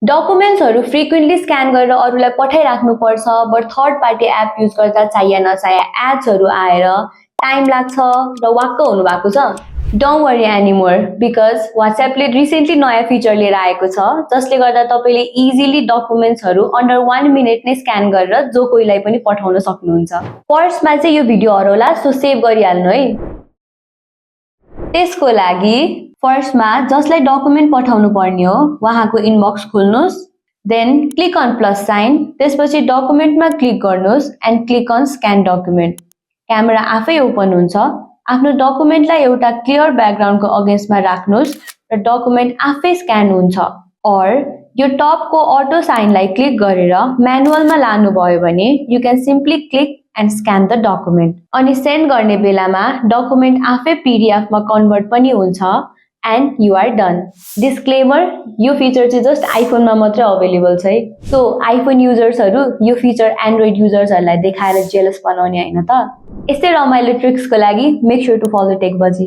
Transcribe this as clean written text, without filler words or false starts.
डकुमेन्ट्सहरू frequently scan गरेर अरूलाई पठाइराख्नुपर्छ, but third party app use गर्दा चाहिए नचाहिए एड्सहरू आएर टाइम लाग्छ र वाक्क हुनुभएको छ। डोन्ट वरी एनिमोर बिकज वाट्सएपले रिसेन्टली नयाँ फिचर लिएर आएको छ जसले गर्दा तपाईँले इजिली डकुमेन्ट्सहरू अन्डर 1 मिनट नै स्क्यान गरेर जो कोहीलाई पनि पठाउन सक्नुहुन्छ। पर्समा चाहिँ यो भिडियो हराउला, सो सेभ गरिहाल्नु है। त्यसको लागि फर्स्टमा जसलाई डकुमेन्ट पठाउनु पर्ने हो उहाँको इनबक्स खोल्नुहोस्, then click on plus sign, त्यसपछि डकुमेन्टमा क्लिक गर्नुहोस् and click on scan document. Camera आफै ओपन हुन्छ। आफ्नो डकुमेन्टलाई एउटा क्लियर ब्याकग्राउन्डको अगेन्स्टमा राख्नुहोस् र डकुमेन्ट आफै स्क्यान हुन्छ। और यो टपको अटो साइनलाई क्लिक गरेर म्यानुअलमा लानुभयो भने you can simply click and scan the document. अनि सेन्ड गर्ने बेलामा डकुमेन्ट आफै PDF मा कन्भर्ट पनि हुन्छ and you are done. Disclaimer, यो फिचर चाहिँ जस्ट आइफोनमा मात्रै अवेलेबल छ है। सो आइफोन युजर्सहरू यो फिचर एन्ड्रोइड युजर्सहरूलाई देखाएर जेलस बनाउने होइन त। यस्तै रमाइलो ट्रिक्सको लागि make sure to follow tech बजी।